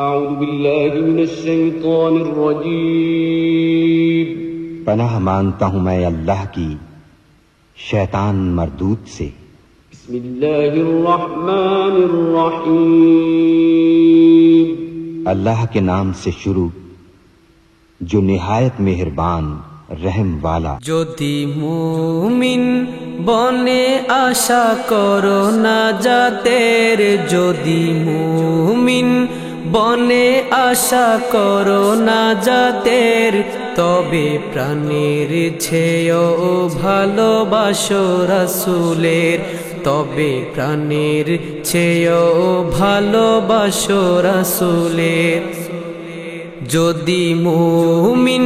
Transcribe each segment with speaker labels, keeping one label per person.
Speaker 1: أعوذ بالله من الشيطان الرجيم
Speaker 2: پناہ مانگتا ہوں میں اللہ کی شیطان مردود سے۔
Speaker 1: بسم الله الرحمن الرحيم
Speaker 2: اللہ کے نام سے شروع جو نہایت مہربان رحم والا۔
Speaker 3: যদি মুমিন বনে আশা করো না জাতের, যদি মুমিন বনে আশা করো না জাতের, তবে প্রাণের চেয়েও ভালোবাসো রাসূলের, তবে প্রাণের চেয়েও ভালোবাসো রাসূলের। যদি মুমিন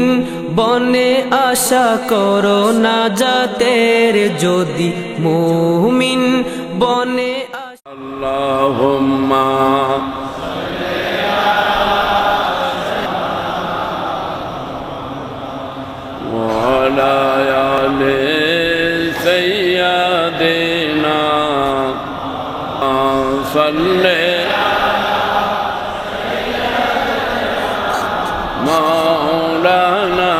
Speaker 3: বনে আশা করো না জাতের, যদি মুমিন বনে
Speaker 1: اللهم وعلى آل سيدنا صل مولانا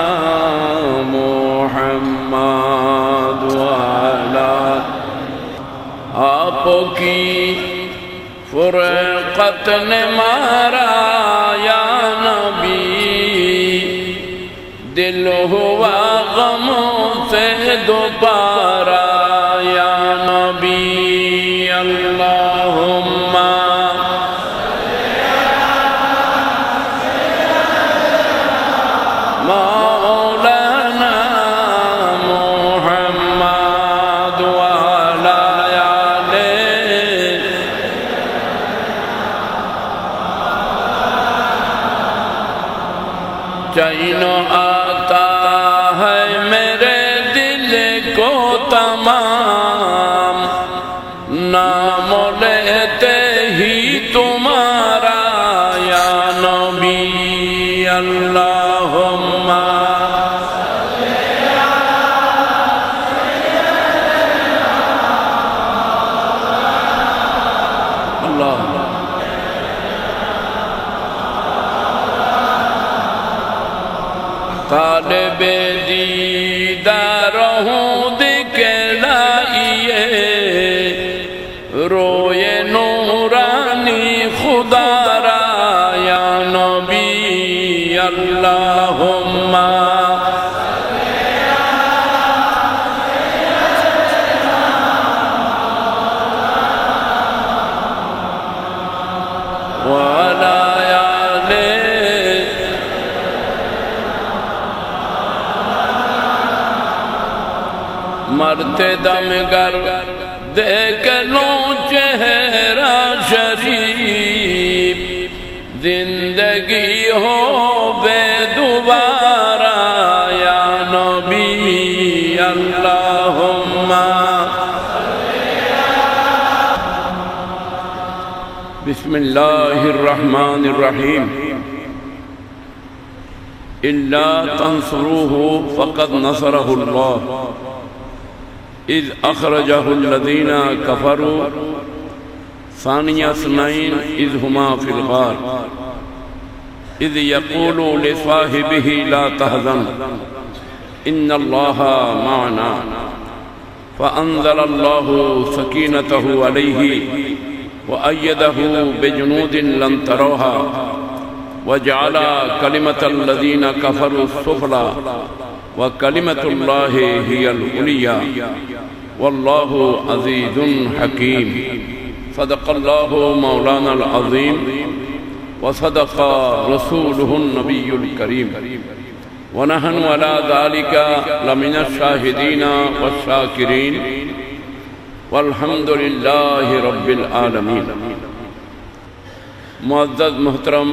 Speaker 1: محمد وعلى آپ کی فرقت نے مارا یا نبی، دل ہوا غموں سے دوبارہ یا نبی۔ اللہم مولانا محمد وعلى آله چینو آتا ہے میرے دل کو تمام، نام لیتے ہی تمہارا یا نبی۔ اللہم اللہ طالب دیدار ہوں دکھلائیے، روئے نورانی خدا را یا نبی۔ اللہم وعلى آله مرتے دم گر دیکھ لوں چہرہ شریف، زندگی ہو بے دوبارہ یا نبی۔ اللہم بسم اللہ الرحمن الرحیم الا تنصروه فقد نصره اللہ اذ اخرجه الذین کفروا ثانی اثنین اذ ہما فی الغار اذ یقول لصاحبه لا تحزن ان اللہ معنا فانزل اللہ سکینته علیہ وأيده بجنود لم تروها وجعل كلمة الذين كفروا السفلى وكلمة الله هي العليا والله عزيز حكيم۔ صدق الله مولانا العظيم وصدق رسوله النبي الكريم، ونحن على ذلك لمن الشاهدين والشاكرين والحمد للہ رب العالمین۔ معزز محترم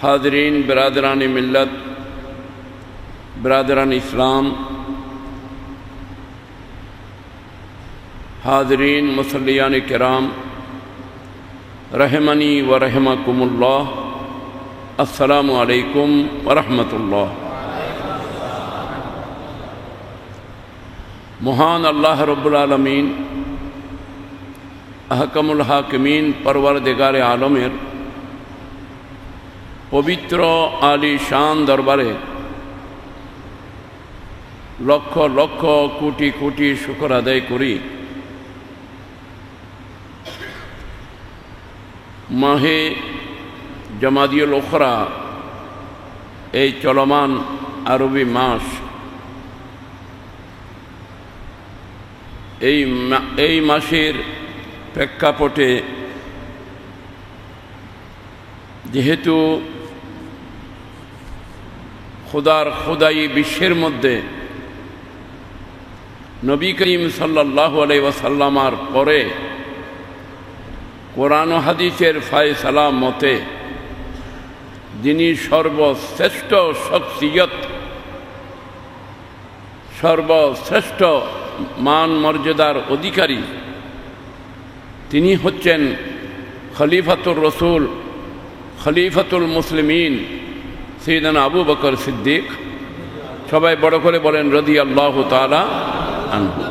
Speaker 1: حاضرین، برادران ملت، برادران اسلام، حاضرین مصلیان کرام، رحمنی و رحمکم اللہ، السلام علیکم ورحمۃ اللہ۔ مہان اللہ رب العالمین احکم الحاکمین پروردگار عالمیر পবিত্র আলী শান দরবারে লক্ষ লক্ষ কোটি কোটি শুকর আদায় করি মাহে জমাদিউল উখরা এই চলমান আরবি মাস এই মাসের প্রেক্ষাপটে যেহেতু খোদাই বিশ্বের মধ্যে নবী করিম সাল্লাল্লাহু আলাইহি ওয়াসাল্লামের পরে কোরআন ও হাদিসের ফায়সালা মতে যিনি সর্বশ্রেষ্ঠ শখসিয়ত, সর্বশ্রেষ্ঠ মান মর্যাদার অধিকারী, তিনি হচ্ছেন খলিফাতুর রসুল, খলিফাতুল মুসলিমিন সাইয়েদনা আবু বকর সিদ্দিক। সবাই বড় করে বলেন রাদিয়াল্লাহু তাআলা আনহু।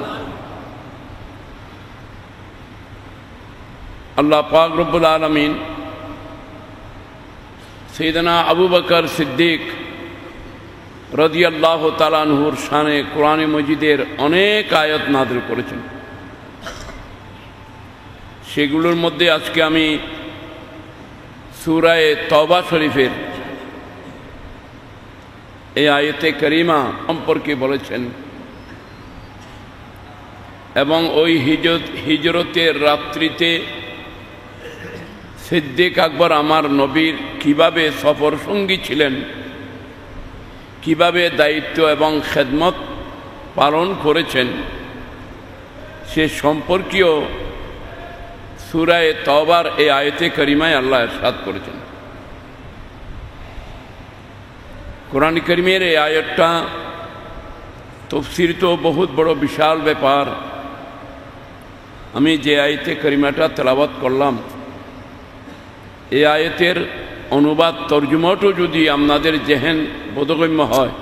Speaker 1: আল্লাহ পাক রব্বুল আলামিন সাইয়েদনা আবু বকর সিদ্দিক রাদিয়াল্লাহু তাআলা আনহুর শানে কোরআনে মজিদের অনেক আয়াত নাযিল করেছেন। সেগুলোর মধ্যে আজকে আমি সূরা তওবা শরীফের এই আয়াতে কারিমা সম্পর্কে বলেছেন এবং ওই হিজরতের রাত্রিতে সিদ্দিক আকবর আমার নবীর কিভাবে সফর সঙ্গী ছিলেন, কিভাবে দায়িত্ব এবং খেদমত পালন করেছেন, সে সম্পর্কীয় সূরা তওবার এই আয়াতে কারিমায় আল্লাহ ইরশাদ করেছেন। কোরআন কারিমের এই আয়াতটা তাফসীর তো বহুত বড় বিশাল ব্যাপার। আমি যে আয়াতে কারিমাটা তেলাওয়াত করলাম, এই আয়াতের অনুবাদ তর্জমাটাও যদি আপনাদের জেহেন বোধগম্য হয়,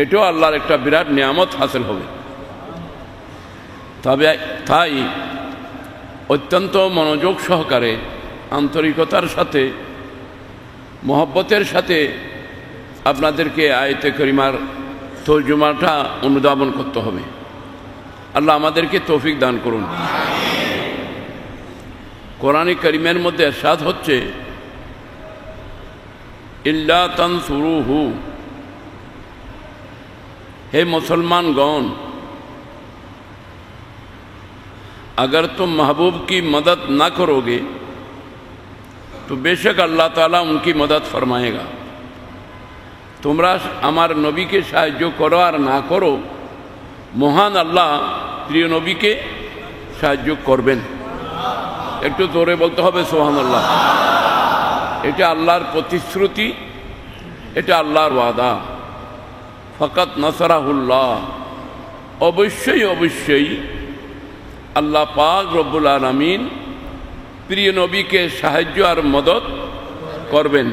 Speaker 1: এটাও আল্লাহর একটা বিরাট নিয়ামত হাসিল হবে। তবে তাই অত্যন্ত মনোযোগ সহকারে, আন্তরিকতার সাথে, মহব্বতের সাথে আপনাদেরকে আয়াতে কারিমার তর্জমাটা অনুধাবন করতে হবে। আল্লাহ আমাদেরকে তৌফিক দান করুন। কোরআনে কারিমের মধ্যে ইরশাদ হচ্ছে ইল্লা তানসুরুহু, हे मुसलमानगण, अगर तुम महबूब की मदद न करोगे तो बेशक अल्लाह ताला उनकी मदद फरमाएगा। তোমরা আমার নবীকে সাহায্য করো আর না করো, মহান আল্লাহ প্রিয় নবীকে সাহায্য করবেন। একটু জোরে বলতে হবে সুবহানাল্লাহ। এটা আল্লাহর প্রতিশ্রুতি, এটা আল্লাহর ওয়াদা। ফাকাত নাসরাহুল্লাহ, অবশ্যই অবশ্যই আল্লাহ পাক রব্বুল আলামিন প্রিয় নবীকে সাহায্য আর মদত করবেন।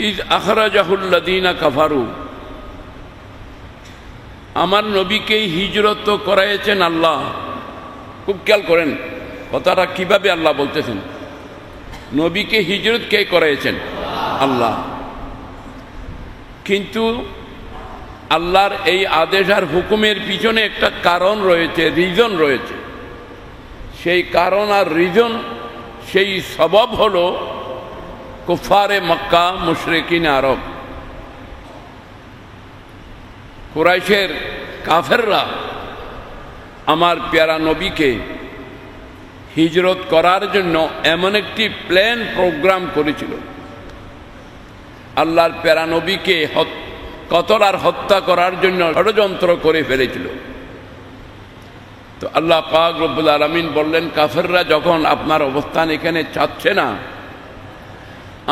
Speaker 1: ইজ আখরাজাহুল্লাযীনা কাফারু, আমার নবীকে হিজরত করাইছেন আল্লাহ। খুব খেয়াল করেন কথাটা কিভাবে আল্লাহ বলতেছেন। নবীকে হিজরত কে করাইছেন? আল্লাহ। কিন্তু আল্লাহর এই আদেশ আর হুকুমের পিছনে একটা কারণ রয়েছে, রিজন রয়েছে। সেই কারণ আর রিজন, সেই সবব হলো কুফারে মক্কা, মুশরিকিন আরব, কুরাইশের কাফেররা আমার প্যারা নবীকে হিজরত করার জন্য এমন একটি প্ল্যান প্রোগ্রাম করেছিল। আল্লাহর প্যারা নবীকে কতল আর হত্যা করার জন্য ষড়যন্ত্র করে ফেলেছিল। তো আল্লাহ পাক রব্বুল আলামিন বললেন, কাফেররা যখন আপনার অবস্থান এখানে চাচ্ছে না,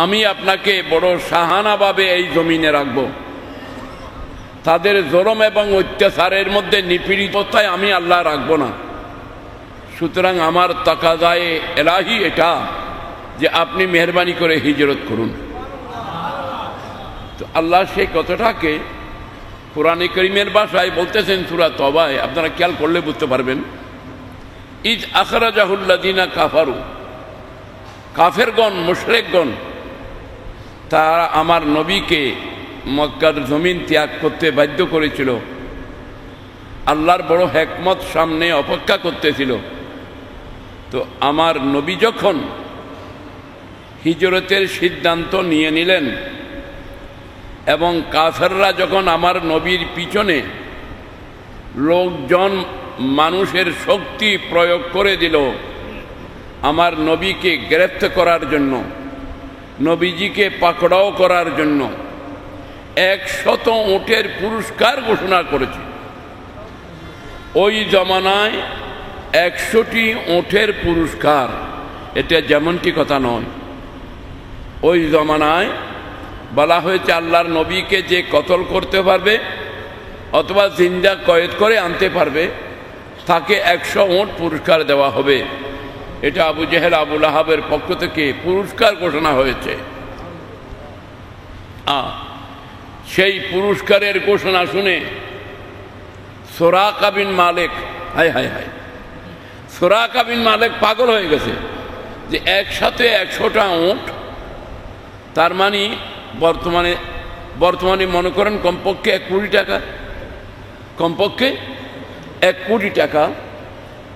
Speaker 1: আমি আপনাকে বড় শাহানাভাবে এই জমিনে রাখব। তাদের জুলুম এবং অত্যাচারের মধ্যে নিপীড়িততায় আমি আল্লাহ রাখব না। সুতরাং আমার তাকাজায়ে এলাহি এটা যে আপনি মেহরবানি করে হিজরত করুন। তো আল্লাহ সেই কথাটাকে কোরআনে কারীমের ভাষায় বলতেছেন সূরা তওবায়, আপনারা খেয়াল করলে বুঝতে পারবেন। ইজ আখরাজাহুল্লাযীনা কাফারু, কাফেরগণ, মুশরিকগণ, তারা আমার নবীকে মক্কার জমিন ত্যাগ করতে বাধ্য করেছিল। আল্লাহর বড় হিকমত সামনে অপেক্ষা করতেছিল। তো আমার নবী যখন হিজরতের সিদ্ধান্ত নিয়ে নিলেন এবং কাফেররা যখন আমার নবীর পিছনে লোকজন মানুষের শক্তি প্রয়োগ করে দিল আমার নবীকে গ্রেফতার করার জন্য, নবীজিকে পাকড়াও করার জন্য, 100 উটের পুরস্কার ঘোষণা করেছে। ওই জমানায় 100টি উটের পুরস্কার, এটা যেমনটি কথা নয়। ওই জমানায় বলা হয়েছে আল্লাহর নবীকে যে কতল করতে পারবে অথবা জিন্দা কয়েদ করে আনতে পারবে তাকে 100 উট পুরস্কার দেওয়া হবে। এটা আবু জেহেল, আবু লাহাবের পক্ষ থেকে পুরস্কার ঘোষণা হয়েছে। সেই পুরস্কারের ঘোষণা শুনে সুরাকা বিন মালিক, হায় হায় হায়, সুরাকা বিন মালিক পাগল হয়ে গেছে যে একসাথে 100টা উট, তার মানে বর্তমানে মনে করেন কমপক্ষে 1 কোটি টাকা, কমপক্ষে 1 কোটি টাকা।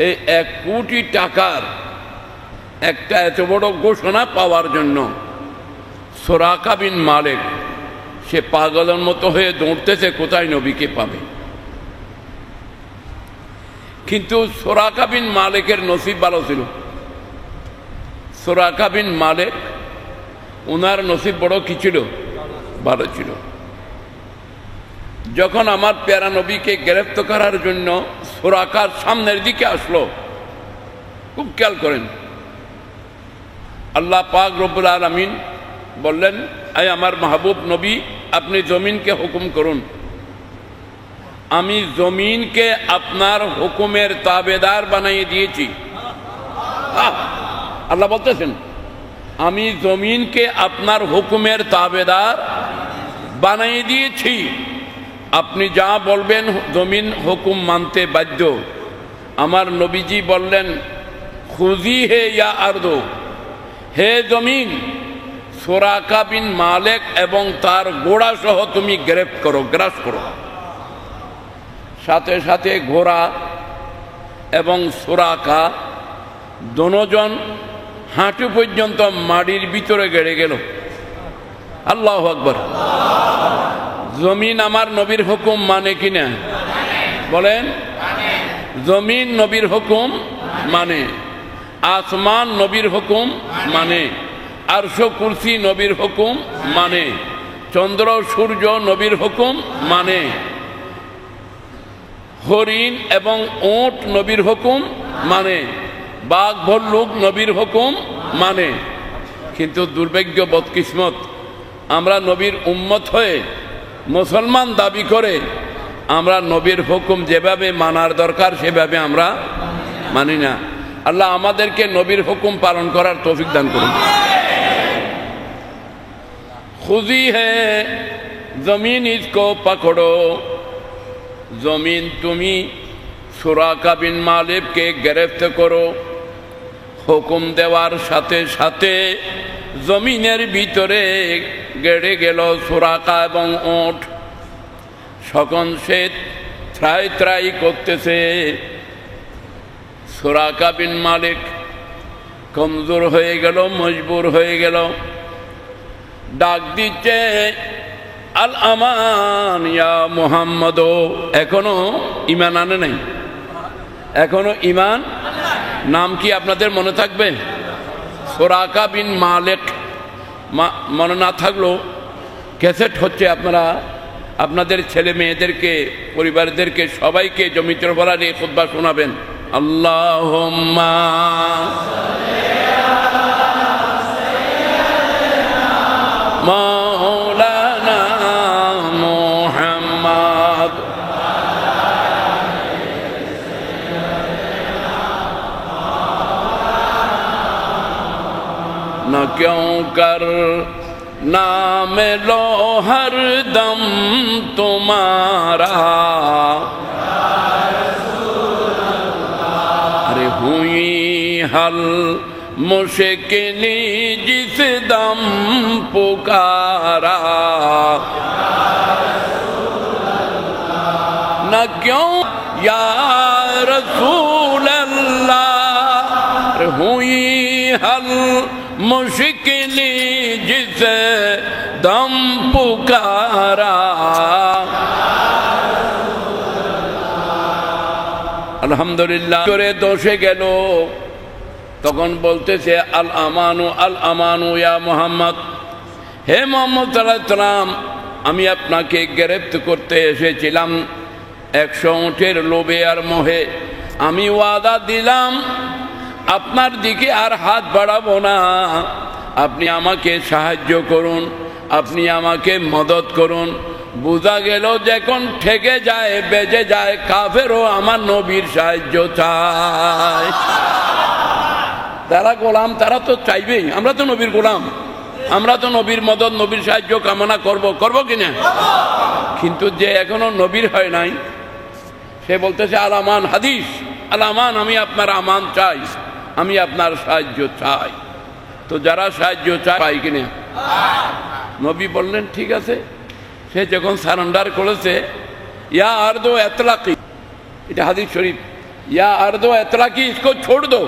Speaker 1: এই 1 কোটি টাকার একটা এত বড় ঘোষণা পাওয়ার জন্য সুরাকা বিন মালিক সে পাগলের মতো হয়ে দৌড়তেছে কোথায় নবীকে পাবে। কিন্তু সুরাকা বিন মালিকের নসিব ভালো ছিল। সুরাকা বিন মালিক, ওনার নসিব বড় কি ছিল? ভালো ছিল। যখন আমার প্যারা নবীকে গ্রেফতার করার জন্য সুরাকার সামনের দিকে আসলো, খুব খেয়াল করেন, আল্লাহ পাক রব্বুল আলামিন বললেন, আয় আমার মাহবুব নবী, আপনি জমিনকে হুকুম করুন, আমি জমিনকে আপনার হুকুমের তাবেদার বানিয়ে দিয়েছি। আল্লাহ বলতেছেন, আমি জমিনকে আপনার হুকুমের তাবেদার বানিয়ে দিয়েছি। আপনি যা বলবেন জমিন হুকুম মানতে বাধ্য। আমার নবীজি বললেন, খুজি হে ইয়া আরদো, হে জমিন, সুরাকা বিন মালিক এবং তার ঘোড়া সহ তুমি গ্রাস করো। সাথে সাথে ঘোড়া এবং সুরাকা দুজন হাঁটু পর্যন্ত মাটির ভিতরে গেড়ে গেল। আল্লাহু আকবার। জমিন আমার নবীর হুকুম মানে কিনা বলেন? জমিন নবীর হুকুম মানে, আসমান নবীর হুকুম মানে, আরশ কুরসি নবীর হুকুম মানে, চন্দ্র সূর্য নবীর হুকুম মানে, হরিণ এবং উট নবীর হুকুম মানে, বাঘ ভল্লুক নবীর হুকুম মানে। কিন্তু দুর্ভাগ্য, বদকিসমত, আমরা নবীর উম্মত হয়ে মুসলমান দাবি করে আমরা নবীর হুকুম যেভাবে মানার দরকার সেভাবে আমরা মানি না। আল্লাহ আমাদেরকে নবীর হুকুম পালন করার তৌফিক দান করুন। খুজি হে জমিন, ইসকো পকড়ো। জমিন তুমি সুরাকা বিন মালিককে গ্রেফতার করো। হুকুম দেওয়ার সাথে সাথে জমিনের ভিতরে গেড়ে গেল সুরাকা এবং উট। সকল সে ত্রাই ত্রাই করতেছে। সুরাকা বিন মালিক কমজোর হয়ে গেল, মজবুর হয়ে গেল, ডাক দিচ্ছে, আল আমান ইয়া মুহাম্মদ। এখনো ইমান আনে নাই, এখনো ইমান। নাম কি আপনাদের মনে থাকবে? সুরাকা বিন মালিক। মনে না থাকলেও ক্যাসেট হচ্ছে, আপনারা আপনাদের ছেলে মেয়েদেরকে, পরিবারদেরকে সবাইকে জমিত্র বলা নিয়ে খুতবা শোনাবেন। আল্লাহুম্মা মাওলানা মুহাম্মদ না क्यों कर नाम लो हर दम तुम्हारा। अरे हुई हल मुश्किल जिस दम पुकारा न क्यों या रसूल अल्लाह हुई हल मुश्किल जिस दम पुकारा। আলহামদুলিল্লাহ করে দোষে গেল, তখন বলতেছে আল আমানু ইয়া মুহাম্মদ, হে মুহাম্মদ সাল্লাল্লাহু আলাইহি সাল্লাম, আমি আপনাকে গ্রেফতার করতে এসেছিলাম 100 উটের লোভে আর মোহে। আমি ওয়াদা দিলাম আপনার দিকে আর হাত বাড়াবো না, আপনি আমাকে সাহায্য করুন, আপনি আমাকে মদত করুন। বোঝা গেল যখন ঠেকে যায় বেজে যায় কাফেরও আমার নবীর সাহায্য চায়। তারা গোলাম, তারা তো চাইবেই, আমরা তো নবীর গোলাম, আমরা তো নবীর মদত নবীর সাহায্য কামনা করব কিনা? কিন্তু যে এখনো নবীর হয় নাই সে বলতেছে আল আমান, হাদিস আল আমান, আমি আপনার আমান চাই, আমি আপনার সাহায্য চাই। তো যারা সাহায্য চায় পাই কিনা? নবী বললেন ঠিক আছে। সে যখন সারেন্ডার করেছে, ইয়া আরদো এতলাকি, এটা হাদিস শরীফ, ইয়া আরদো এতলাকি, ইসকো ছোড় দো,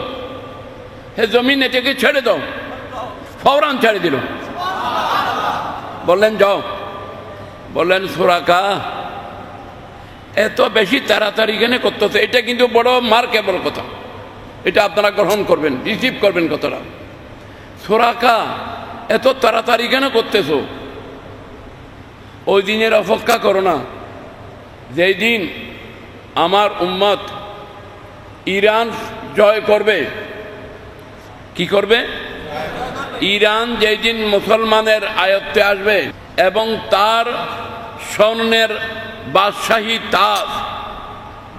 Speaker 1: হে জমিন এটাকে ছেড়ে দাও। ফৌরান ছেড়ে দিল। বললেন যাও। বললেন সুরাকা, এত বেশি তাড়াতাড়ি কেন করতেছে? এটা কিন্তু বড় মার্কেবল কথা, এটা আপনারা গ্রহণ করবেন, রিসিভ করবেন কথাটা। সুরাকা, এত তাড়াতাড়ি কেন করতেছ? ওই দিনের অপেক্ষা করো না, যেই দিন আমার উম্মত ইরান জয় করবে। কি করবে? ইরান যেই দিন মুসলমানের আয়ত্তে আসবে এবং তার স্বর্ণের বাদশাহী তাজ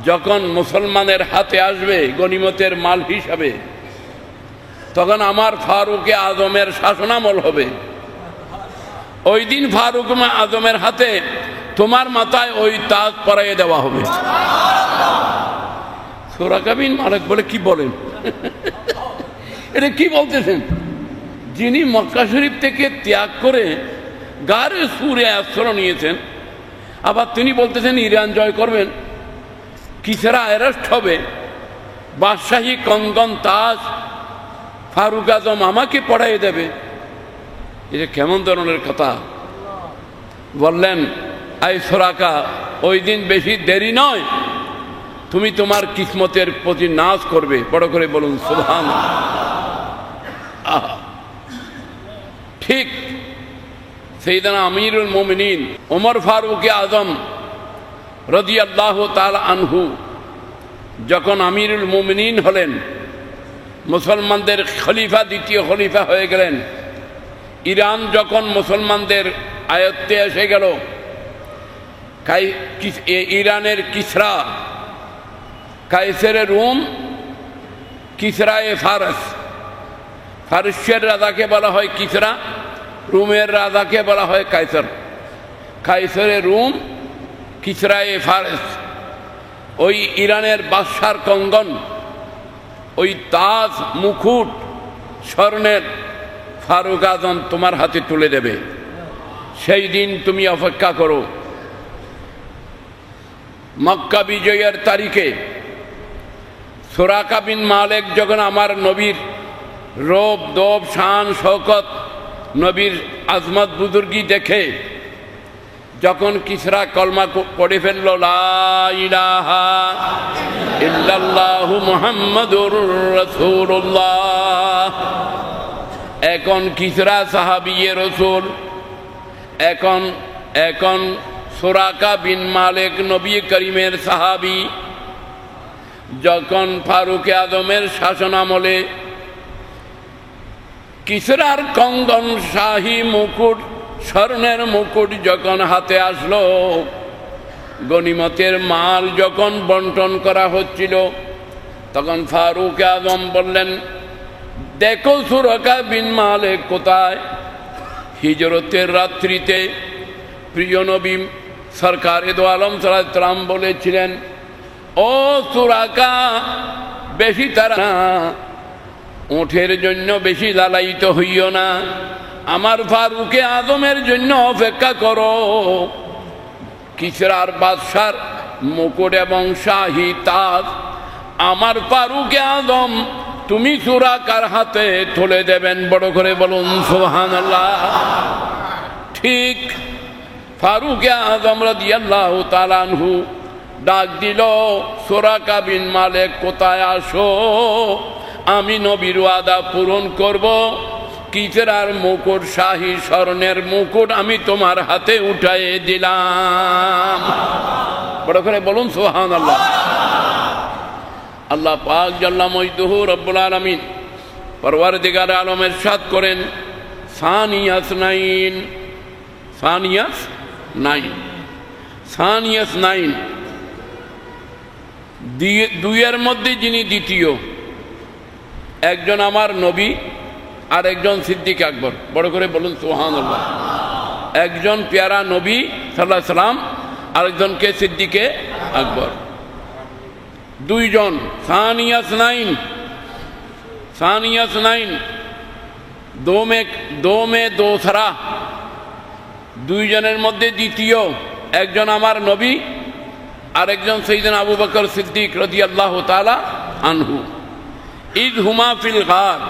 Speaker 1: যখন মুসলমানের হাতে আসবে গনিমতের মাল হিসাবে, তখন আমার ফারুকে আজমের শাসনামল হবে। ওই দিন ফারুক আজমের হাতে তোমার মাথায় ওই তাজ পরাইয়ে দেওয়া হবে। সুরাকা বিন মালিক বলে, কি বলেন? এটা কি বলতেছেন? যিনি মক্কা শরীফ থেকে ত্যাগ করে গারে সুরে আশ্রয় নিয়েছেন, আবার তিনি বলতেছেন ইরান জয় করবেন, কিসরা অ্যারেস্ট হবে, বাদশাহী কঙ্গন তাজ ফারুক আজম আমাকে পড়াইয়ে দেবে। এটা কেমন ধরনের কথা? বললেন আই সুরাকা, ওই দিন বেশি দেরি নয়, তুমি তোমার কিসমতের প্রতি নাজ করবে। বড় করে বলুন সুবহানাল্লাহ। ঠিক সাইয়েদনা আমিরুল মুমিনিন ওমর ফারুক আজম রাদিয়াল্লাহু তাআলা আনহু যখন আমিরুল মুমিনিন হলেন, মুসলমানদের খলিফা, দ্বিতীয় খলিফা হয়ে গেলেন, ইরান যখন মুসলমানদের আয়ত্তে এসে গেল, ইরানের কিসরা, কায়সারে রোম, কিসরায়ে ফারস, ফারসের রাজাকে বলা হয় কিসরা, রোমের রাজাকে বলা হয় কায়সার। কায়সারে রোম, কিসরায়ে ফারস, ওই ইরানের বাদশার কঙ্গন, ওই তাজ মুকুট স্বর্ণের ফারুক আজম তোমার হাতে তুলে দেবে। সেই দিন তুমি অপেক্ষা করো। মক্কা বিজয়ের তারিখে সুরাকা বিন মালিক যখন আমার নবীর রব দব শান শওকত, নবীর আজমত বুজুর্গি দেখে যখন কিসরা কলমা পড়ে ফেলল, লা ইলাহা ইল্লাল্লাহু মুহাম্মাদুর রাসূলুল্লাহ। এখন কিসরা সাহাবিয়ে রসুল, এখন সুরাকা বিন মালিক নবী করিমের সাহাবি। যখন ফারুকে আজমের শাসন আমলে কিসরার কঙ্গন শাহী মুকুট, স্বর্ণের মুকুট যখন হাতে আসলো, গনিমতের মাল যখন বন্টন করা হচ্ছিল, তখন ফারুক আজম বললেন, দেখো সুরাকা বিন মালিক কোথায়? হিজরতের রাত্রিতে প্রিয় নবী সরকারে দো আলম সাল্লাল্লাহু আলাইহি ওয়াসাল্লাম বলেছিলেন, ও সুরাকা, বেশি তারা না, উঠের জন্য বেশি লালায়িত হইও না, আমার ফারুকে আজমের জন্য অপেক্ষা করো। কিসরার বাদশার মুকুট এবং শাহী তাজ আমার ফারুকে আজম তুমি সুরাকার হাতে তুলে দেবেন। বড় করে বলুন সুবহানাল্লাহ। ঠিক ফারুকে আজম রাদিয়াল্লাহু তাআলা আনহু ডাক দিল, সুরাকা বিন মালিক কোথায় আসো, আমি নবীর ওয়াদা পূরণ করব। কিসরার মুকুট, শাহী স্বর্ণের মুকুট আমি তোমার হাতে উঠাইয়ে দিলাম। বড় করে বলুন সুবহানাল্লাহ। আল্লাহ পাক জাল্লা মজদুহু রব্বুল আলামিন পরওয়ারদিগার আলম ইরশাদ করেন, সানিয়াস নাইন, দুইয়ের মধ্যে যিনি দ্বিতীয়, একজন আমার নবী আর একজন সিদ্দিক আকবর। বড় করে বলুন সুবহানাল্লাহ। একজন পেয়ারা নবী সাল্লাল্লাহু আলাইহি সাল্লাম, আরেকজনকে সিদ্দিকে আকবর। দুইজন সানিয়াস নাইন, দো মে দোসরা, দুইজনের মধ্যে দ্বিতীয়, একজন আমার নবী আর একজন সাইয়েদনা আবু বকর সিদ্দিক রাদিয়াল্লাহু তাআলা আনহু। ইদ হুমা ফিল গার,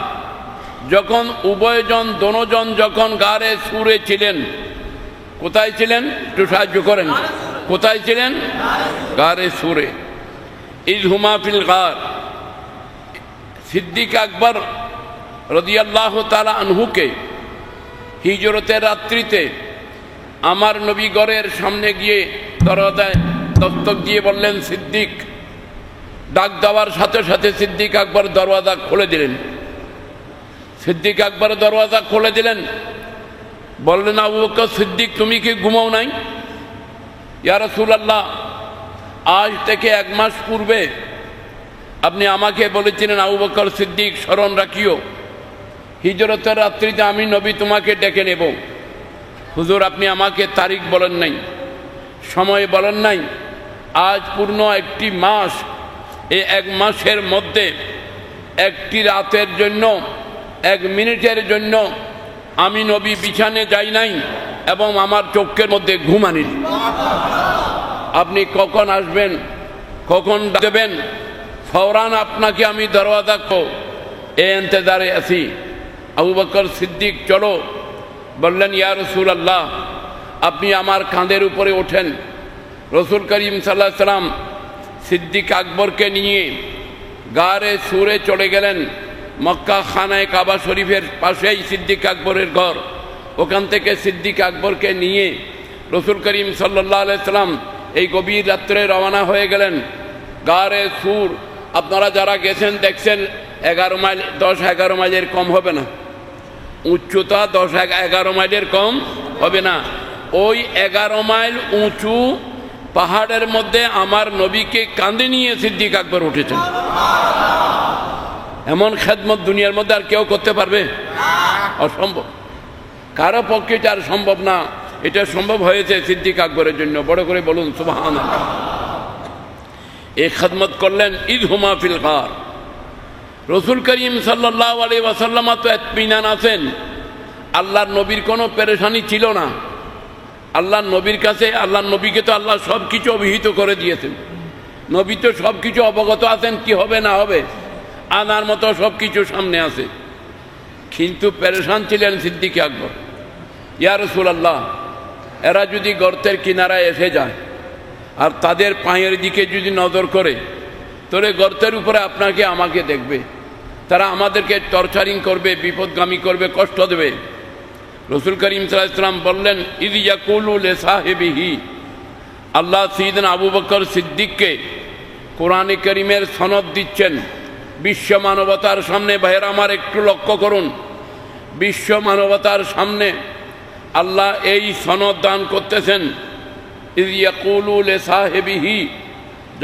Speaker 1: যখন উভয়জন দোনোজন যখন গারে সুরে ছিলেন। কোথায় ছিলেন? একটু সাহায্য করেন। কোথায় ছিলেন? গারে সুরে। ইদ হুমা ফিল গার, সিদ্দিক আকবর রাদিয়াল্লাহু তাআলা আনহুকে হিজরতের রাত্রিতে আমার নবী ঘরের সামনে গিয়ে দরজায় দস্তক দিয়ে বললেন সিদ্দিক। ডাক দেওয়ার সাথে সাথে সিদ্দিক আকবর দরওয়াজা খুলে দিলেন। সিদ্দিক আকবর দরওয়াজা খুলে দিলেন, বললেন, আবু বকর সিদ্দিক তুমি কি ঘুমাও নাই? ইয়া রাসূলুল্লাহ, আজ থেকে 1 মাস পূর্বে আপনি আমাকে বলেছিলেন, আবু বকর সিদ্দিক স্মরণ রাখিও, হিজরতের রাত্রিতে আমি নবী তোমাকে ডেকে নেব। হুজুর, আপনি আমাকে তারিখ বলেন নাই, সময় বলেন নাই। আজ পূর্ণ 1 মাস, এই 1 মাসের মধ্যে 1 রাতের জন্য 1 মিনিটের জন্য আমি নবী বিছানে যাই নাই এবং আমার চোখের মধ্যে ঘুম আনি। আপনি কখন আসবেন, কখন দেবেন, ফওরান আপনাকে আমি দরওয়াজা এই ইন্তজারে আছি। আবু বকর সিদ্দিক চলো, বললেন, ইয়া রাসূলুল্লাহ, আপনি আমার কাঁধের উপরে ওঠেন। রসুল করিম সাল্লাল্লাহু আলাইহি সাল্লাম সিদ্দিক আকবরকে নিয়ে গারে সুরে চলে গেলেন। মক্কা খানায় কাবা শরীফের পাশেই সিদ্দিক আকবরের ঘর। ওখান থেকে সিদ্দিক আকবরকে নিয়ে রসুল করিম সাল্লাল্লাহু আলাইহি সাল্লাম এই গভীর রাত্রে রওনা হয়ে গেলেন। গারে সুর, আপনারা যারা গেছেন দেখছেন 11 মাইল, 10-11 মাইলের কম হবে না। উচ্চতা 10-11 মাইলের কম হবে না। ওই 11 মাইল উঁচু পাহাড়ের মধ্যে আমার নবীকে কাঁধে নিয়ে সিদ্দিক আকবর উঠেছেন। এমন খেদমত দুনিয়ার মধ্যে আর কেউ করতে পারবে? অসম্ভব, কারো পক্ষে আর সম্ভব না। এটা সম্ভব হয়েছে সিদ্দিক আকবরের জন্য। বড় করে বলুন সুবহানাল্লাহ। এই খেদমত করলেন ইদ হুমা ফিল গার। রসুল করিম সাল্লাল্লাহু আলাইহি ওয়াসাল্লাম তো ইতমিনান আছেন, আল্লাহর নবীর কোনো পেরেশানি ছিল না। আল্লাহর নবীর কাছে, আল্লাহর নবীকে তো আল্লাহ সব কিছু অভিহিত করে দিয়েছেন। নবী তো সব কিছু অবগত আছেন, কি হবে না হবে, আনার মতো সব কিছু সামনে আছে। কিন্তু পেরেশান ছিলেন সিদ্দিক আকবর। ইয়া রাসূলুল্লাহ, এরা যদি গর্তের কিনারায় এসে যায় আর তাদের পায়ের দিকে যদি নজর করে, তোরে গর্তের উপরে আপনাকে আমাকে দেখবে, তারা আমাদেরকে টর্চারিং করবে, বিপদগামী করবে, কষ্ট দেবে। রসুল করিম সাল্লাল্লাহু আলাইহি ওয়াসাল্লাম বললেন, ইয ইয়াকুলু লিসাহিবিহি, আল্লাহ সাইয়েদনা আবু বকর সিদ্দিককে কোরআনে কারীমের সনদ দিচ্ছেন বিশ্ব মানবতার সামনে। ভাইয়েরা আমার একটু লক্ষ্য করুন, বিশ্ব মানবতার সামনে আল্লাহ এই সনদ দান করতেছেন। ইয ইয়াকুলু লিসাহিবিহি,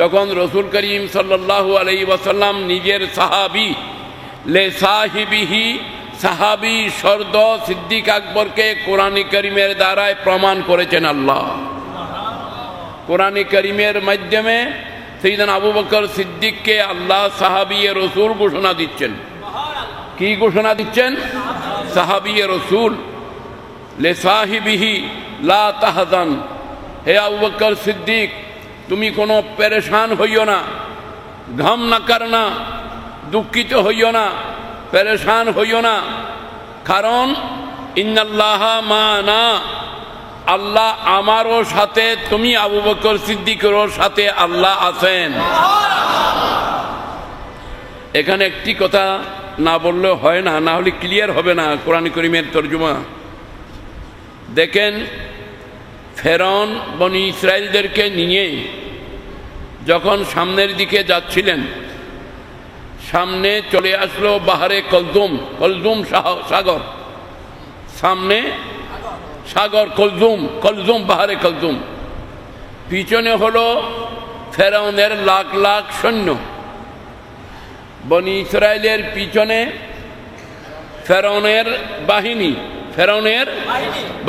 Speaker 1: যখন রসুল করিম সাল্লাল্লাহু আলাইহি ওয়াসাল্লাম নিজের সাহাবী লিসাহিবিহি, সাহাবী শর্দ সিদ্দিক আকবরকে কোরআনে কারীমের দ্বারায় প্রমাণ করেছেন। আল্লাহ কোরআনে কারীমের মাধ্যমে সাইয়েদনা আবু বকর সিদ্দিককে আল্লাহ সাহাবী রসুল ঘোষণা দিচ্ছেন। কি ঘোষণা দিচ্ছেন? সাহাবী রাসূল লে সাহিবিহি লা তাহজান, হে আবু বকর সিদ্দিক তুমি কোনো পেরেশান হইও না, ঘাম না করনা, দুঃখিত হইও না, পেরেশান হইও না, কারণ ইন্নাল্লাহা মানা, আল্লাহ আমারও সাথে, তুমি আবু বকর সিদ্দিকেরও সাথে আল্লাহ আছেন। এখানে একটি কথা না বললে হয় না, না হলে ক্লিয়ার হবে না কোরআন কারীমের তরজমা। দেখেন, ফেরাউন বনি ইসরাইলদেরকে নিয়ে যখন সামনের দিকে যাচ্ছিলেন, সামনে চলে আসলো বাহারে কলজুম, কলজুম সাগর, সামনে সাগর কলজুম, কলজুম বাহারে কলজুম, পিছনে হলো ফেরাউনের লাখ লাখ সৈন্য। বনি ইসরাইলের পিছনে ফেরাউনের বাহিনী, ফেরাউনের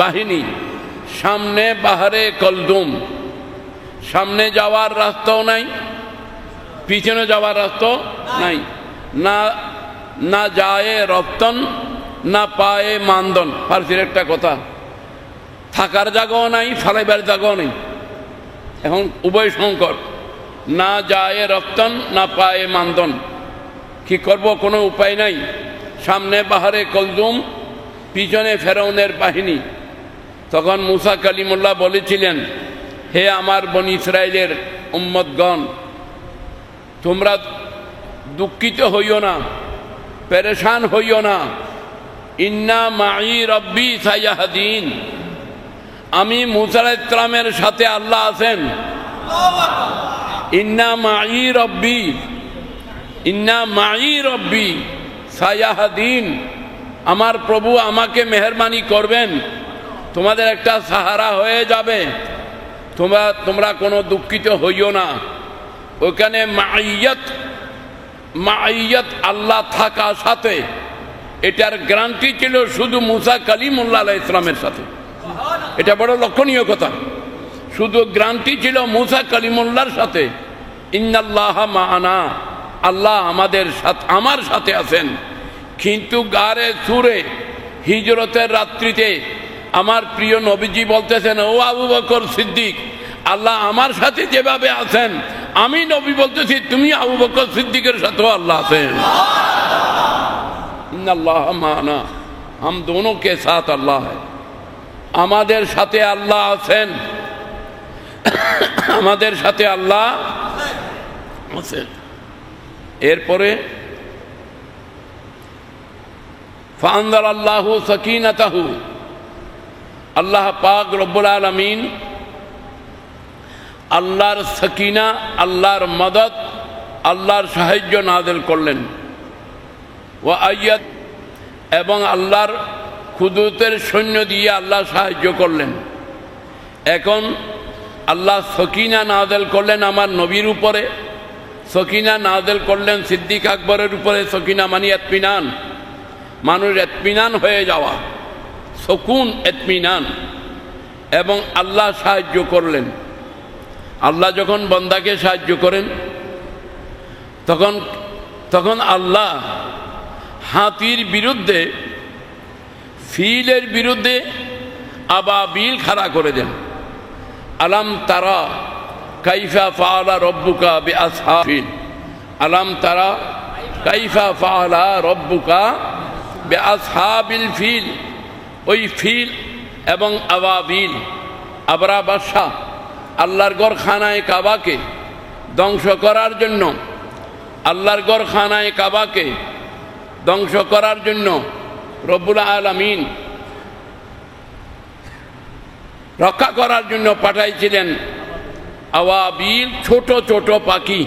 Speaker 1: বাহিনী, সামনে বাহারে কলজুম। সামনে যাওয়ার রাস্তাও নাই, পিছনে যাওয়ার রাস্তা নাই, না না যায় রপ্তন, না পায়ে মানদন, ফার্সির একটা কথা, থাকার জায়গাও নাই, ফালাইবার জায়গাও নেই। এখন উভয় সংকট, না যায় রপ্তন, না পায়ে মানদন, কি করব, কোনো উপায় নাই। সামনে বাহারে কলজুম, পিছনে ফেরাউনের বাহিনী। তখন মুসা কালিমুল্লাহ বলেছিলেন, হে আমার বনি ইসরাইলের উম্মতগণ, তোমরা দুঃখিত হইও না, পেরেশান হইও না, ইন্না মাই রব্বি সায়াহদিন, আমি মুসা আলাইহিস সালামের সাথে আল্লাহ আছেন। ইন্না মাই রব্বি, ইন্না মাই রব্বি সায়াহদিন, আমার প্রভু আমাকে মেহেরবানি করবেন, তোমাদের একটা সাহারা হয়ে যাবে, তোমরা কোনো দুঃখিত হইও না। ওখানে মাইয়াত, মাইয়াত আল্লাহ থাকা সাথে, এটার গ্যারান্টি ছিল শুধু মুসা কালিমুল্লাহ আলাইহিস সালামের সাথে। এটা বড় লক্ষণীয় কথা, শুধু গ্যারান্টি ছিল মুসা কালিমুল্লাহর সাথে। ইন্নাল্লাহা মা'ানা, আল্লাহ আমাদের সাথে, আমার সাথে আছেন। কিন্তু গারে সুরে হিজরতের রাত্রিতে আমার প্রিয় নবীজি বলতেছেন, ও আবু বকর সিদ্দিক, আল্লাহ আমার সাথে যেভাবে আছেন, আমি নবী বলতেছি তুমি আবু বকর সিদ্দিকের সাথেও আল্লাহ আছেন। ইন্নাল্লাহা মা'ানা, हम दोनों के साथ अल्लाह है, আমাদের সাথে আল্লাহ আছেন, আমাদের সাথে আল্লাহ আছেন। এরপরে ফাআনজালাল্লাহু সাকিনাতাহু, আল্লাহ পাক রব্বুল আলামিন আল্লাহর সাকিনা, আল্লাহর মদদ, আল্লাহর সাহায্য নাযিল করলেন। ওয়া আয়াত, এবং আল্লাহর কুদরতের সৈন্য দিয়ে আল্লাহ সাহায্য করলেন। এখন আল্লাহ সকিনা নাযিল করলেন আমার নবীর উপরে, সকিনা নাযিল করলেন সিদ্দিক আকবরের উপরে। সকিনা মানে ইতমিনান, মানুষ ইতমিনান হয়ে যাওয়া, সুকুন, ইতমিনান। এবং আল্লাহ সাহায্য করলেন। আল্লাহ যখন বান্দাকে সাহায্য করেন, তখন আল্লাহ হাতির বিরুদ্ধে, ফিলের বিরুদ্ধে আবাবিল খাড়া করে দেন। আলাম তারা কাইফা ফাআলা রব্বুকা বিআসহাবিল, আলাম তারা কাইফা ফাআলা রব্বুকা বিআসহাবিল ফিল। ওই ফিল এবং আবাবিল, আবরা বাদশা আল্লাহর ঘর খানায় কাবাকে ধ্বংস করার জন্য, আল্লাহর ঘর খানায় কাবাকে ধ্বংস করার জন্য রব্বুল আলামিন রক্ষা করার জন্য পাঠাইছিলেন আওয়াবিল, ছোট ছোট পাখি,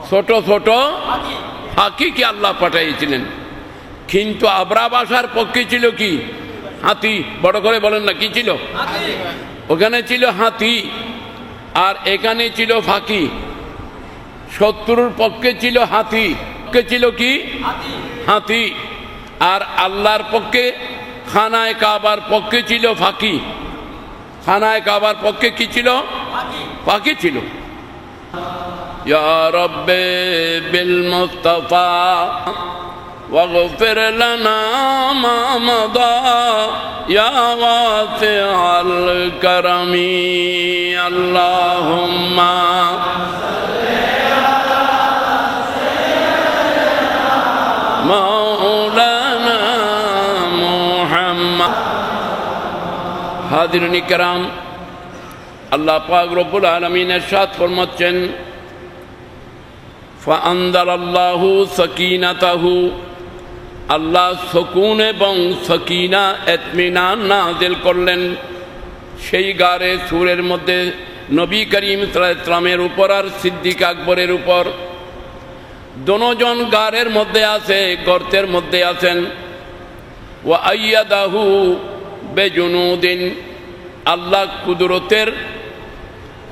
Speaker 1: ছোট ছোট পাখিকে আল্লাহ পাঠাইছিলেন। কিন্তু আবরা বাসার পক্ষে ছিল কি? হাতি। বড় করে বলেন না, কি ছিল? ওখানে ছিল হাতি, আর এখানে ছিল ফাঁকি। শত্রুর পক্ষে ছিল হাতি, পক্ষে ছিল কি? হাতি। আর আল্লাহর পক্ষে, খানায় কাবার পক্ষে ছিল ফাঁকি। খানায় কাবার পক্ষে কি ছিল? ফাঁকি ছিল। ইয়া রব্বে বিল মুস্তাফা واغفر لنا ما مضى يا واسع الكرم اللهم مولانا محمد হাজিরিন کرام আল্লাহ পাক রব্বুল আলামিন ইরশাদ ফরমাচ্ছেন ফাআনজালাল্লাহু সাকিনাতাহু আল্লাহ সুকুন এবং সাকিনা ইতমিনান নাযিল করলেন সেই গারে সূরের মধ্যে নবী করিম সাল্লাল্লাহু আলাইহি ওয়াসাল্লামের উপর আর সিদ্দিক আকবরের উপর দোনোজন গারের মধ্যে আছে গর্তের মধ্যে আছেন ওয়া আইয়াদাহু বেজুনুদিন আল্লাহ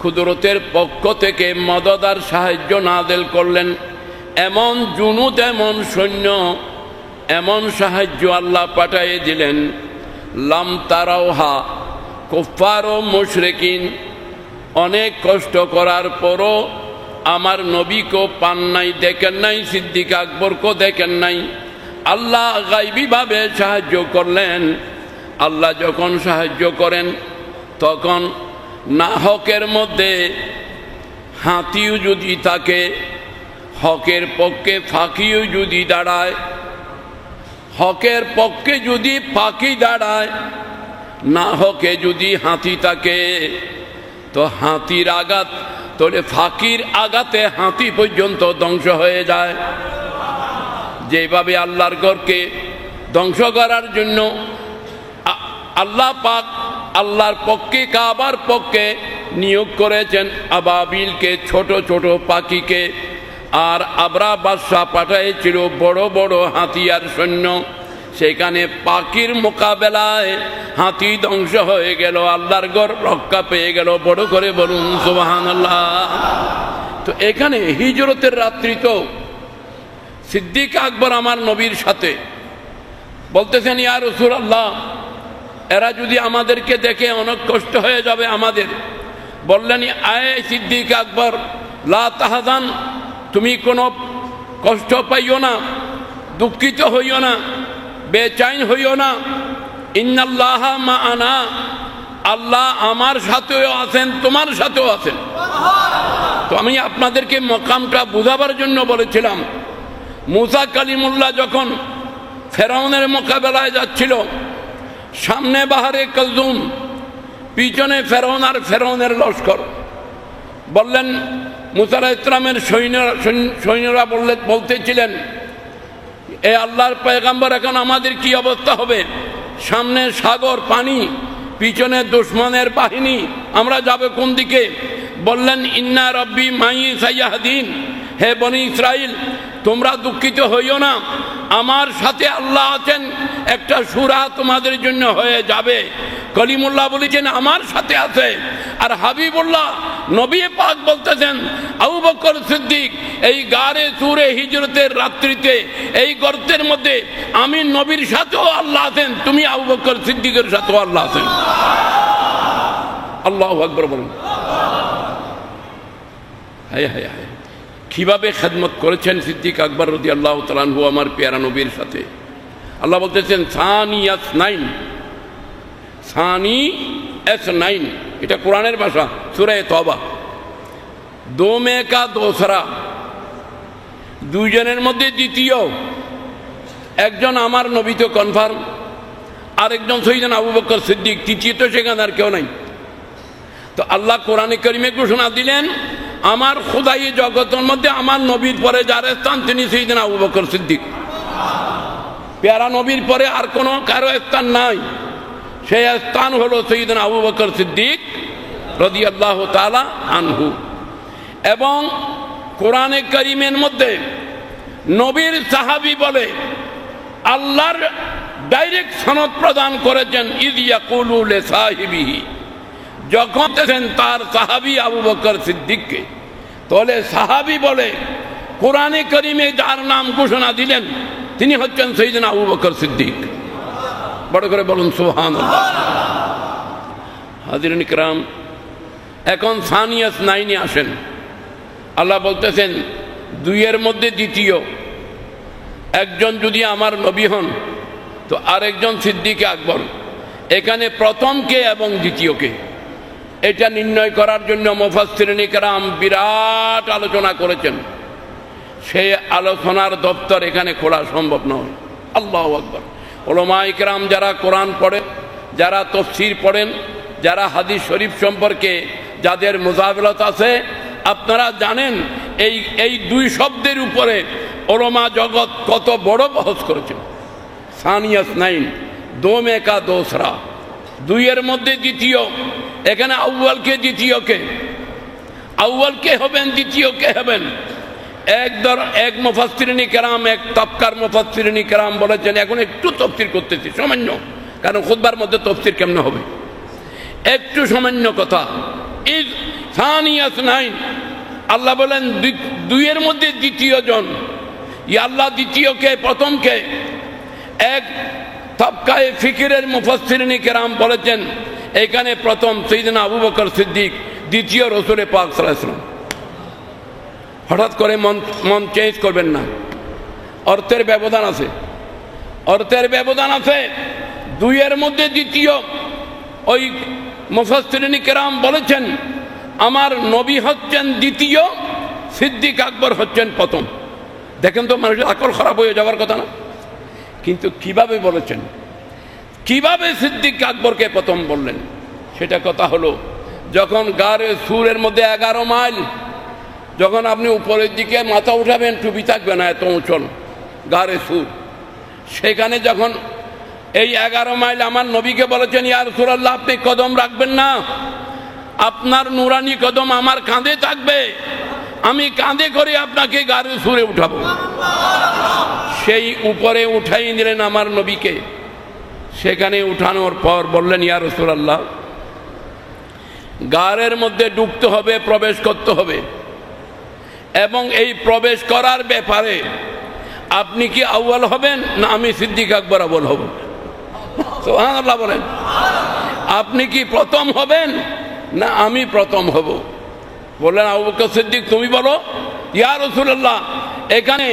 Speaker 1: কুদরতের পক্ষ থেকে মদদ আর সাহায্য নাযিল করলেন এমন জুনুদ এমন সৈন্য এমন সাহায্য আল্লাহ পাঠিয়ে দিলেন লাম তারাওহা কুফার ও মুশরিকিন অনেক কষ্ট করার পরও আমার নবীকে পান নাই দেখেন নাই সিদ্দিক আকবরকে দেখেন নাই আল্লাহ গায়বীভাবে সাহায্য করলেন আল্লাহ যখন সাহায্য করেন তখন না হকের মধ্যে হাতিও যদি থাকে হকের পক্ষে ফাঁকিও যদি দাঁড়ায় হকের পক্ষে যদি ফাঁকি দাঁড়ায় না হকে যদি হাতি থাকে তো হাতির আঘাত তোলে ফাঁকির আঘাতে হাতি পর্যন্ত ধ্বংস হয়ে যায় যেভাবে আল্লাহর ঘরকে ধ্বংস করার জন্য আল্লাহ পাক আল্লাহর পক্ষে কাবার পক্ষে নিয়োগ করেছেন আবাবিলকে ছোট ছোট পাখিকে আর আবরা বাদশাহ পাঠিয়েছিল বড় বড় হাতিয়ার সৈন্য সেখানে পাখির মোকাবেলায় হাতি ধ্বংস হয়ে গেল আল্লাহর ঘর রক্ষা পেয়ে গেল বড় করে বলুন সুবহানাল্লাহ তো এখানে হিজরতের রাত্রি তো সিদ্দিক আকবর আমার নবীর সাথে বলতেছেন ইয়া রাসূলুল্লাহ এরা যদি আমাদেরকে দেখে অনেক কষ্ট হয়ে যাবে আমাদের বললেন আয় সিদ্দিক আকবর লা তাহজান তুমি কোনো কষ্ট পাইও না দুঃখিত হইও না বেচैन হইও না ইন্নাল্লাহা মাআনা আল্লাহ আমার সাথেও আছেন তোমার সাথেও আছেন তো আমি আপনাদেরকে মকামটা বুঝাবার জন্য বলেছিলাম মুসা কালিমুল্লাহ যখন ফেরাউনের মোকাবেলায় যাচ্ছিল সামনে বাহারে কালজুম পিছনে ফেরাউন আর ফেরাউনের লস্কর বললেন মুসা আলাইহিস সালামের সৈন্যরা বলতেছিলেন এ আল্লাহর পয়গম্বর এখন আমাদের কি অবস্থা হবে সামনে সাগর পানি পিছনে দুশমনের বাহিনী আমরা যাবে কোন দিকে বললেন ইন্না রাব্বি মাই সাইয়াহদিন হে বনি ইসরাইল তোমরা দুঃখিত হইও না আমার সাথে আল্লাহ আছেন একটা সূরা তোমাদের জন্য হয়ে যাবে কলিমুল্লাহ বলেছেন আমার সাথে আছে আর হাবিবুল্লাহ নবী পাক বলতেছেন আবু বকর সিদ্দিক এই গারে সূরে হিজরতের রাত্রিতে এই গর্তের মধ্যে আমি নবীর সাথেও আল্লাহ আছেন তুমি আবু বকর সিদ্দিকের সাথেও আল্লাহ আছেন আল্লাহু আকবার বলুন হায় হায় হায় কিভাবে খেদমত করেছেন সিদ্দিক আকবর রাদিয়াল্লাহু তাআলা আনহু আমার প্যারা নবীর সাথে আল্লাহ বলতেছেন সানি S9 এটা কোরআনের ভাষা সূরা তওবা দো মে কা দোসরা দুইজনের মধ্যে দ্বিতীয় একজন আমার নবী তো কনফার্ম আরেকজন সাইয়েদনা আবু বকর সিদ্দিক তৃতীয় তো সেখানে আর কেউ নাই তো আল্লাহ কোরআনে কারিমে ঘোষণা দিলেন আমার খোদাই জগতের মধ্যে আমার নবীর পরে যার স্থান তিনি সাইয়েদনা আবু বকর সিদ্দিক প্যারা নবীর পরে আর কোনো কারো স্থান নাই সেই স্থান হলো সাইয়েদনা আবু বকর সিদ্দিক রাদিয়াল্লাহু তাআলা আনহু এবং কোরআনে কারিমের মধ্যে নবীর সাহাবী বলে আল্লাহর ডাইরেক্ট সনদ প্রদান করেছেন ইয ইয়াকুলু লিসাহিবিহি যখন তার সাহাবী আবু বকর সিদ্দিককে তাহলে সাহাবী বলে কোরআনে কারিমে যার নাম ঘোষণা দিলেন তিনি হচ্ছেন সাইয়েদনা আবু বকর সিদ্দিক বড় করে বলুন সুবহানাল্লাহ হাজিরিন কিরাম এখন সানিয়াস 9 আসেন আল্লাহ বলতেছেন দুইয়ের মধ্যে দ্বিতীয় একজন যদি আমার নবী হন তো আরেকজন সিদ্দিক আকবর, এখানে প্রথম কে এবং দ্বিতীয় কে, এটা নির্ণয় করার জন্য মুফাসসিরিন কেরাম বিরাট আলোচনা করেছেন। সেই আলোচনার দপ্তর এখানে খোলা সম্ভব নয়। আল্লাহু আকবার। উলামায়ে কেরাম যারা কোরআন পড়েন, যারা তাফসীর পড়েন, যারা হাদিস শরীফ সম্পর্কে যাদের মুজাহাবাত আছে, আপনারা জানেন এই দুই শব্দের উপরে উলামা জগৎ কত বড় বহস করেছেন। সানিয়াস নাইন, দো মে কা দোসরা, দুইয়ের মধ্যে দ্বিতীয়। এখানে আউয়াল কে দ্বিতীয় কে, আউয়াল কে হবেন দ্বিতীয় কে হবেন, এক মুফাসসিরিন কেরাম, এক তাবকার মুফাসসিরিন কেরাম বলেছেন। এখন একটু তাফসীর করতেছি সামান্য, কারণ খুতবার মধ্যে তাফসীর কেমনে হবে, একটু সামান্য কথা। ইজ সানিয়াস নাইন, আল্লাহ বলেন দুইয়ের মধ্যে দ্বিতীয় জন। আল্লাহ দ্বিতীয় কে প্রথম কে? এক তাবকায়ে ফিকিরের মুফাসসিরিন কেরাম বলেছেন এখানে প্রথম সাইয়েদনা আবু বকর সিদ্দিক, দ্বিতীয় রাসূল পাক সাল্লাল্লাহু আলাইহি ওয়াসাল্লাম। হঠাৎ করে মন চেঞ্জ করবেন না, অর্থের ব্যবধান আছে, অর্থের ব্যবধান আছে। দুইয়ের মধ্যে দ্বিতীয়, ওই মুফাসসিরিন কেরাম বলেছেন আমার নবী হচ্ছেন দ্বিতীয়, সিদ্দিক আকবর হচ্ছেন প্রথম। দেখেন তো, মানুষের আকল খারাপ হয়ে যাওয়ার কথা না? কিন্তু কিভাবে বলেছেন, কিভাবে সিদ্দিক আকবরকে প্রথম বললেন? সেটা কথা হলো, যখন গারে সুরের মধ্যে 11 মাইল, যখন আপনি উপরের দিকে মাথা উঠাবেন টুপি থাকবে না, এত উঁচল গারে সুর, সেখানে যখন এই 11 মাইল আমার নবীকে বলেছেন ইয়া রাসূলুল্লাহ আপনি কদম রাখবেন না, আপনার নুরানি কদম আমার কাঁধে থাকবে, আমি কাঁধে করে আপনাকে গারে সুরে উঠাবো। সেই উপরে উঠাই নিলেন আমার নবীকে। সেখানে উঠানোর পর বললেন ইয়া রাসূলুল্লাহ গারের মধ্যে ঢুকতে হবে, প্রবেশ করতে হবে, এবং এই প্রবেশ করার ব্যাপারে আপনি কি আউয়াল হবেন না আমি সিদ্দিক আকবর আউয়াল হব? সুবহানাল্লাহ বলেন। আপনি কি প্রথম হবেন না আমি প্রথম হব? বললেন আবু বকর সিদ্দিক তুমি বলো। ইয়া রাসূলুল্লাহ এখানে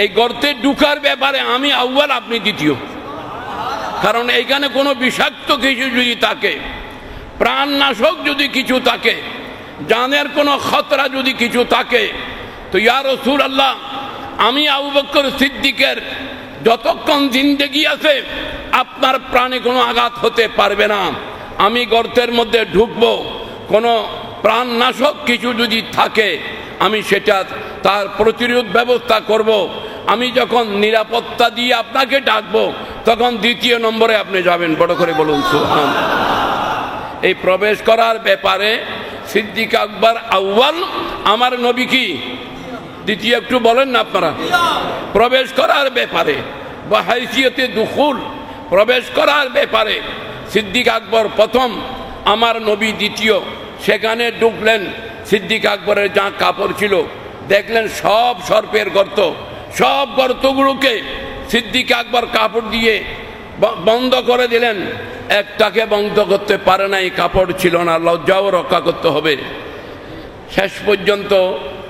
Speaker 1: এই গর্তে ঢুকার ব্যাপারে আমি আউয়াল, আপনি দ্বিতীয়। কারণ এইখানে কোনো বিষাক্ত কিছু যদি থাকে, প্রাণনাশক যদি কিছু থাকে, জানের কোনো খতরা যদি কিছু থাকে, তো ইয়া রাসূলুল্লাহ আমি আবু বকর সিদ্দিকের যতক্ষণ জিন্দেগি আছে আপনার প্রাণে কোনো আঘাত হতে পারবে না। আমি গর্তের মধ্যে ঢুকবো, কোনো প্রাণনাশক কিছু যদি থাকে আমি সেটা তার প্রতিরোধ ব্যবস্থা করব। আমি যখন নিরাপত্তা দিয়ে আপনাকে ডাকবো তখন দ্বিতীয় নম্বরে আপনি যাবেন। বড় করে বলুন সুবহানাল্লাহ। এই প্রবেশ করার ব্যাপারে সিদ্দিক আকবর আউয়াল, আমার নবী কি দ্বিতীয়? একটু বলেন না আপনারা। প্রবেশ করার ব্যাপারে বা হাইসিয়তে দুখুল, প্রবেশ করার ব্যাপারে সিদ্দিক আকবর প্রথম, আমার নবী দ্বিতীয়। সেখানে ঢুকলেন, সিদ্দিক আকবরের যা কাপড় ছিল দেখলেন সব সর্পের গর্ত, সব গর্তগুলোকে সিদ্দিক আকবর কাপড় দিয়ে বন্ধ করে দিলেন। একটাকে বন্ধ করতে পারে নাই, কাপড় ছিল না, লজ্জাও রক্ষা করতে হবে। শেষ পর্যন্ত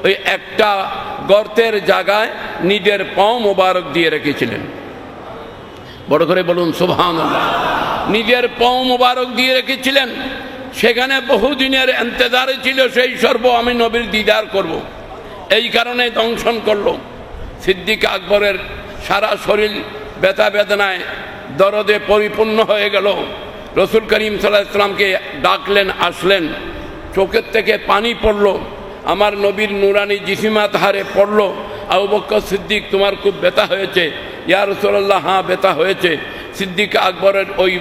Speaker 1: ওই একটা গর্তের জায়গায় নিজের পাও মোবারক দিয়ে রেখেছিলেন। বড় করে বলুন সুবহানাল্লাহ। নিজের পাও মোবারক দিয়ে রেখেছিলেন। সেখানে বহুদিনের ইন্তজারে ছিল সেই সর্ব আমি নবীর দিদার করব, এই কারণে দংশন করলো। সিদ্দিক আকবরের সারা শরীর ব্যথা বেদনায় দরদে পরিপূর্ণ হয়ে গেল। রসুল করিম সাল্লাল্লাহু আলাইহি ওয়াসাল্লামকে ডাকলেন, আসলেন, চোখের থেকে পানি পড়লো, আমার নবীর নুরানি জিসিমাত হারে পড়লো। আবু বকর সিদ্দিক তোমার খুব ব্যথা হয়েছে? ইয়া রাসূলুল্লাহ হ্যাঁ ব্যথা হয়েছে। সিদ্দিক আকবরের ওই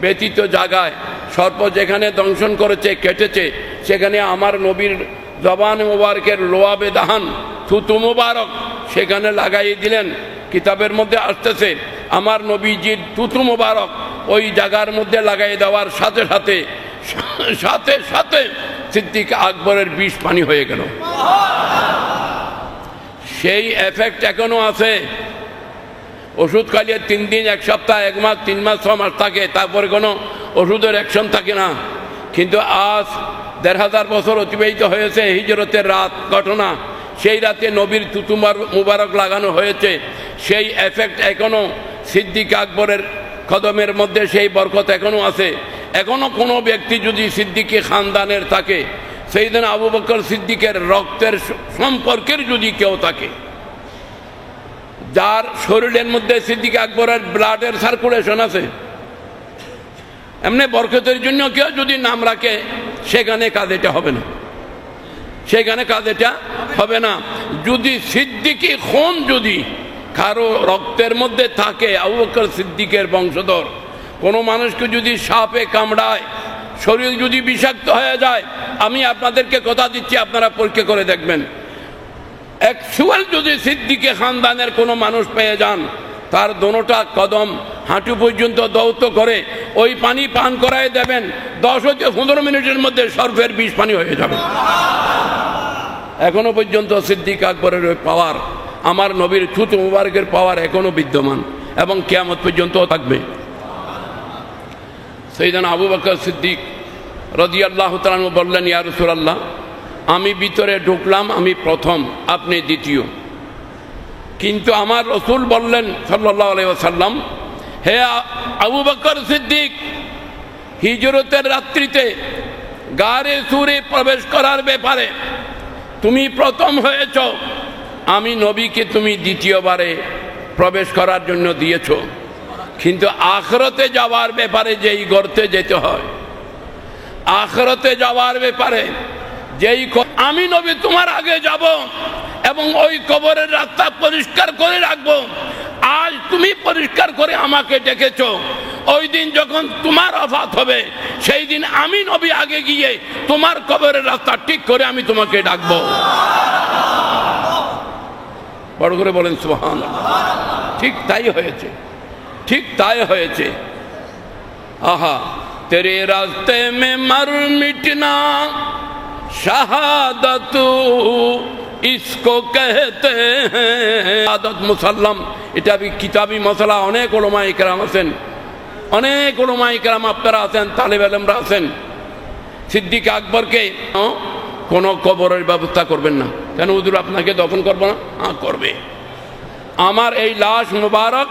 Speaker 1: ব্যতীত জায়গায় সর্প যেখানে দংশন করেছে, কেটেছে, সেখানে আমার নবীর জবান মুবারকের লোয়াবে দাহান, থুতু মুবারক সেখানে লাগাই দিলেন। কিতাবের মধ্যে আসতেছে আমার নবীজির থুতু মুবারক ওই জায়গার মধ্যে লাগাই দেওয়ার সাথে সাথে সাথে সাথে সিদ্দিক আকবরের বিষ পানি হয়ে গেল। সেই এফেক্ট এখনো আছে। ওষুধ খাইলে 3 দিন, 1 সপ্তাহ, 1 মাস, 3 মাস, 6 মাস থাকে, তারপরে কোনো ওষুধের অ্যাকশন থাকে না। কিন্তু আজ 1500 বছর অতিবাহিত হয়েছে, হিজরতের রাত ঘটনা, সেই রাতে নবীর থুতু মুবারক লাগানো হয়েছে। সেই এফেক্ট এখনো সিদ্দিক আকবরের কদমের মধ্যে, সেই বরকত এখনো আছে। এখনো কোনো ব্যক্তি যদি সিদ্দিকী খানদানের থাকে, সাইয়েদনা আবু বকর সিদ্দিকের রক্তের সম্পর্কের যদি কেউ থাকে, যার শরীরের মধ্যে সিদ্দিক আকবরের ব্লাডের সার্কুলেশন আছে, এমনি বরকতের জন্য কেউ যদি নাম রাখে, সেখানে কাজ এটা হবে না, সেখানে কাজ এটা হবে না। যদি সিদ্দিকী খুন যদি কারো রক্তের মধ্যে থাকে, আবু বকর সিদ্দিকের বংশধর, কোনো মানুষকে যদি সাপে কামড়ায়, শরীর যদি বিষাক্ত হয়ে যায়, আমি আপনাদেরকে কথা দিচ্ছি, আপনারা পরীক্ষা করে দেখবেন, অ্যাকচুয়াল যদি সিদ্দিকী খানদানের কোনো মানুষ পেয়ে যান, তার দোনোটা কদম হাঁটু পর্যন্ত দৌত করে ওই পানি পান করায় দেবেন, 10 থেকে 15 মিনিটের মধ্যে সর্ফের বিষ পানি হয়ে যাবে। এখনো পর্যন্ত সিদ্দিক আকবরের ওই পাওয়ার, আমার নবীর থুতু মুবারকের পাওয়ার এখনো বিদ্যমান এবং কিয়ামত পর্যন্ত থাকবে। সাইয়েদনা আবু বকর সিদ্দিক রাদিয়াল্লাহু তাআলা আনহু বললেন, ইয়া রাসূলুল্লাহ, আমি ভিতরে ঢুকলাম, আমি প্রথম, আপনি দ্বিতীয়। কিন্তু আমার রসুল বললেন সাল্লাল্লাহু আলাইহি ওয়াসাল্লাম, হে আবু বকর সিদ্দিক, হিজরতের রাত্রিতে গারে সুরে প্রবেশ করার ব্যাপারে তুমি প্রথম হয়েছ, আমি নবীকে তুমি দ্বিতীয়বারে প্রবেশ করার জন্য দিয়েছ। কিন্তু আখিরাতে যাওয়ার ব্যাপারে যেই গর্তে যেতে হয়, আখিরাতে যাওয়ার ব্যাপারে যেই, আমি নবী তোমার আগে যাব এবং ওই কবরের রাস্তা পরিষ্কার করে রাখবো। আজ তুমি পরিষ্কার করে আমাকে ডেকেছ, ওই দিন যখন তোমার ওফাত হবে, সেই দিন আমি নবী আগে গিয়ে তোমার কবরের রাস্তা ঠিক করে আমি তোমাকে ডাকবো। বড় করে বলেন সুবহানাল্লাহ। ঠিক তাই হয়েছে, ঠিক তাই হয়েছে। আহা, তেরে রাস্তে মে মর মিটনা শাহাদত इसको कहते हैं आदत मुसल्लम। এটা কিতাবি মশলা। অনেক উলামায়ে কেরাম আছেন, অনেক উলামায়ে কেরাম আপনারা আছেন, তালেব ইলমরা আছেন। সিদ্দিক আকবরকে কোনো কবরের ব্যবস্থা করবেন না। কেন হুজুর, আপনাকে দফন করবো না? হ্যাঁ, করবে। আমার এই লাশ মুবারক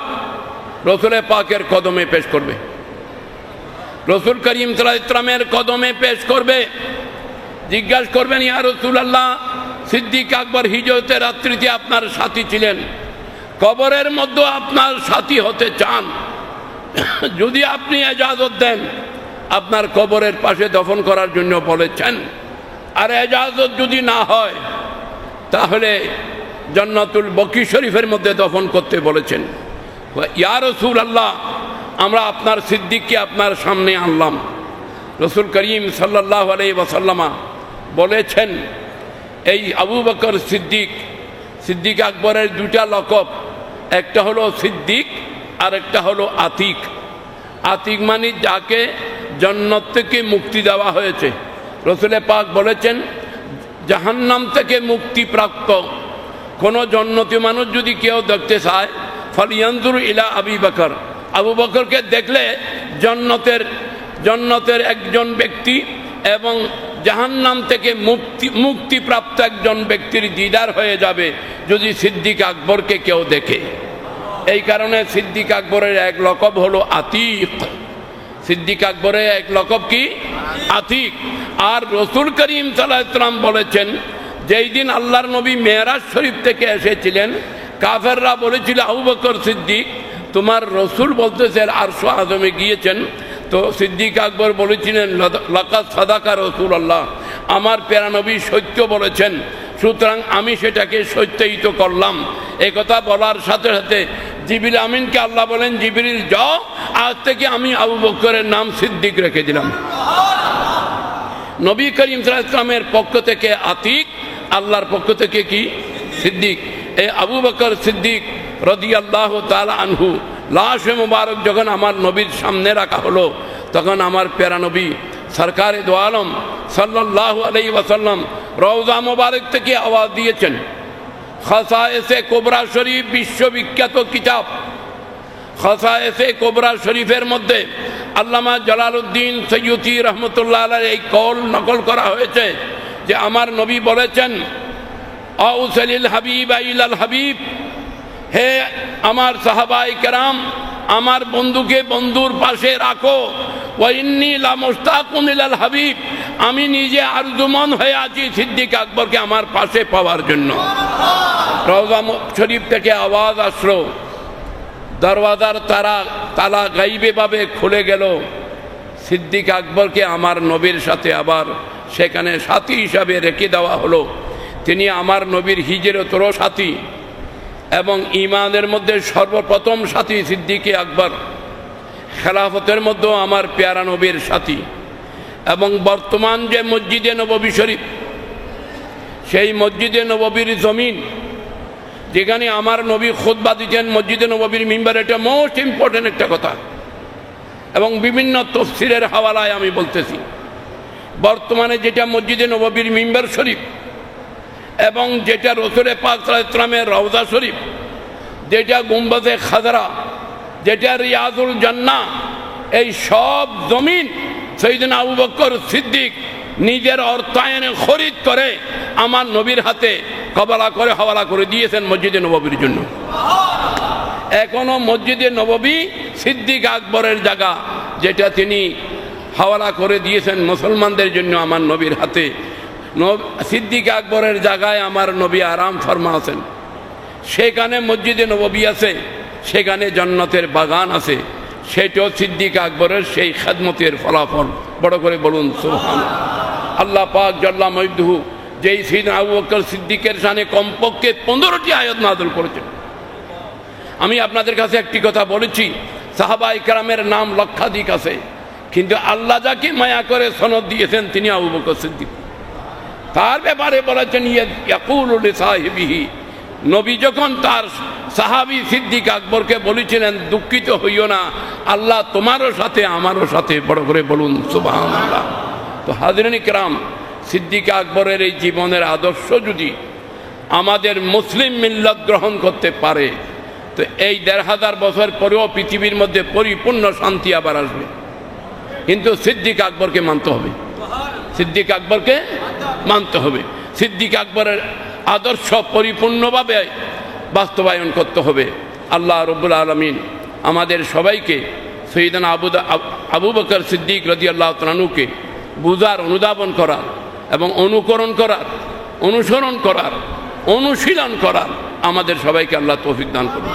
Speaker 1: রসুলের পাকের কদমে পেশ করবে, রসুল করিম সাল্লাল্লাহু আলাইহি ওয়াসাল্লামের কদমে পেশ করবে। জিজ্ঞাসা করবেন, ইয়া রাসূলুল্লাহ, সিদ্দিক আকবর হিজরতের রাত্রিতে আপনার সাথী ছিলেন, কবরের মধ্যে আপনার সাথী হতে চান, যদি আপনি ইজাজত দেন, আপনার কবরের পাশে দফন করার জন্য বলেছেন। আর ইজাজত যদি না হয়, তাহলে জান্নাতুল বকি শরীফের মধ্যে দফন করতে বলেছেন। ইয়া রাসূলুল্লাহ, আমরা আপনার সিদ্দিককে আপনার সামনে আনলাম। রসুল করিম সাল্লাল্লাহু আলাইহি ওয়াসাল্লাম বলেছেন, এই আবু বকর সিদ্দিক, সিদ্দিক আকবরের দুটা লকব, একটা হলো সিদ্দিক আর একটা হলো আতিক। আতিক মানে যাকে জান্নাত থেকে মুক্তি দেওয়া হয়েছে। রসুলে পাক বলেছেন, জাহান্নাম থেকে মুক্তিপ্রাপ্ত কোনো জান্নাতি মানুষ যদি কেউ দেখতে চায়, ফালিয়ানজুর ইলা আবি বকর, আবু বকরকে দেখলে জান্নাতের একজন ব্যক্তি এবং জাহান্নাম থেকে মুক্তিপ্রাপ্ত একজন ব্যক্তির দিদার হয়ে যাবে যদি সিদ্দিক আকবরকে কেউ দেখে। এই কারণে সিদ্দিক আকবরের এক লকব হলো আতিক। সিদ্দিক আকবরের এক লকব কি? আতিক। আর রসুল করিম সাল্লাল্লাহু আলাইহি ওয়াসাল্লাম বলেছেন, যেই দিন আল্লাহর নবী মেরাজ শরীফ থেকে এসেছিলেন, কাফেররা বলেছিল, আবু বকর সিদ্দিক, তোমার রসুল বলতেছে আরশ আযমে গিয়েছেন। তো সিদ্দিক আকবর বলেছিলেন, লাকাদ সাদাকা রাসূলুল্লাহ, আমার প্যারা নবী সত্য বলেছেন, সুতরাং আমি সেটাকে সত্যায়িত করলাম। একথা বলার সাথে সাথে জিবরিল আমিনকে আল্লাহ বলেন, জিবরিল যাও, আজ থেকে আমি আবু বকরের নাম সিদ্দিক রেখে দিলাম। নবী করিম সাল্লাল্লাহু আলাইহি ওয়াসাল্লামের পক্ষ থেকে আতিক, আল্লাহর পক্ষ থেকে কি? সিদ্দিক। এই আবু বকর সিদ্দিক রাদিয়াল্লাহু তাআলা আনহু লাশে মুবারক যখন আমার নবীর সামনে রাখা হলো, তখন আমার প্যারা নবী সরকারে দো আলম সাল্লাল্লাহু আলাইহি ওয়াসাল্লাম রওজা মুবারক থেকে আওয়াজ দিয়েছেন। খাসায়েসে কোবরা শরীফ বিশ্ববিখ্যাত কিতাব। খাসায়েসে কোবরা শরীফের মধ্যে আল্লামা জালালউদ্দিন সৈয়দী রহমতুল্লাহ আলাইহি এই কল নকল করা হয়েছে যে আমার নবী বলেছেন, আউসালিল হাবিব ইলাল হাবিব, হে আমার সাহাবায়ে কেরাম, আমার বন্ধুকে বন্ধুর পাশে রাখো। ওয়া ইন্নী লামুশতাকুন ইলাল হাবিব, আমি নিজে আরজুমন হয়ে আছি সিদ্দিক আকবরকে আমার পাশে পাওয়ার জন্য। রওজা শরীফ থেকে আওয়াজ আসলো, দরওয়াজার তালা গাইবে ভাবে খুলে গেল। সিদ্দিক আকবরকে আমার নবীর সাথে আবার সেখানে সাথী হিসাবে রেখে দেওয়া হলো। তিনি আমার নবীর হিজরতেরও সাথী এবং ঈমানের মধ্যে সর্বপ্রথম সাথী সিদ্দিক আকবর, খেলাফতের মধ্যেও আমার পেয়ারা নবীর সাথী। এবং বর্তমান যে মসজিদে নববী শরীফ, সেই মসজিদে নববীর জমিন যেখানে আমার নবী খুতবা দিতেন মসজিদে নববীর মিম্বার, এটা মোস্ট ইম্পর্টেন্ট একটা কথা এবং বিভিন্ন তাফসীরের হাওয়ালায় আমি বলতেছি। বর্তমানে যেটা মসজিদে নববীর মিম্বার শরীফ এবং যেটা রাসূল পাক সাল্লাল্লাহু আলাইহি ওয়াসাল্লামের রওজা শরীফ, যেটা গুম্বাজে খাজরা, যেটা রিয়াজুল জান্নাহ, এই সব জমিন সাইয়েদনা আবু বকর সিদ্দিক নিজের অর্থায়নে খরিদ করে আমার নবীর হাতে কবলা করে হাওয়ালা করে দিয়েছেন মসজিদে নববীর জন্য। এখনো মসজিদে নববী সিদ্দিক আকবরের জায়গা, যেটা তিনি হাওয়ালা করে দিয়েছেন মুসলমানদের জন্য আমার নবীর হাতে। সিদ্দিক আকবরের জায়গায় আমার নবী আরাম ফরমাছেন, সেখানে মসজিদে নববী আছে, সেখানে জান্নাতের বাগান আছে, সেটাও সিদ্দিক আকবরের সেই খেদমতের ফলাফল। বড় করে বলুন সুবহানাল্লাহ। আল্লাহ পাক জাল্লা মজদুহু যেই সাইয়েদনা আবু বকর সিদ্দিকের শানে কমপক্ষে 15টি আয়াত নাযিল করেছেন। আমি আপনাদের কাছে একটি কথা বলেছি, সাহাবায়ে কেরামের নাম লক্ষাধিক আছে, কিন্তু আল্লাহ যাকে মায়া করে সনদ দিয়েছেন তিনি আবু বকর সিদ্দিক। তার ব্যাপারে বলেছেন ইয়াকুলু লিসাহিবিহি, নবী যখন তার সাহাবী সিদ্দিক আকবরকে বলেছিলেন দুঃখিত হইও না, আল্লাহ তোমারও সাথে আমারও সাথে। বড় করে বলুন সুবহানাল্লাহ। তো হাজরিন কিরাম, সিদ্দিক আকবরের এই জীবনের আদর্শ যদি আমাদের মুসলিম মিল্লাত গ্রহণ করতে পারে, তো এই ১৫০০ বছর পরেও পৃথিবীর মধ্যে পরিপূর্ণ শান্তি আবার আসবে। কিন্তু সিদ্দিক আকবরকে মানতে হবে, সিদ্দিক আকবরকে মানতে হবে। সিদ্দিক আকবরের আদর্শ পরিপূর্ণভাবে বাস্তবায়ন করতে হবে। আল্লাহ রাব্বুল আলামিন আমাদের সবাইকে সাইয়েদনা আবু বকর সিদ্দিক রাদিয়াল্লাহু তাআলা আনহুকে বুঝার, অনুধাবন করার এবং অনুকরণ করার, অনুসরণ করার, অনুশীলন করার আমাদের সবাইকে আল্লাহ তৌফিক দান করুন।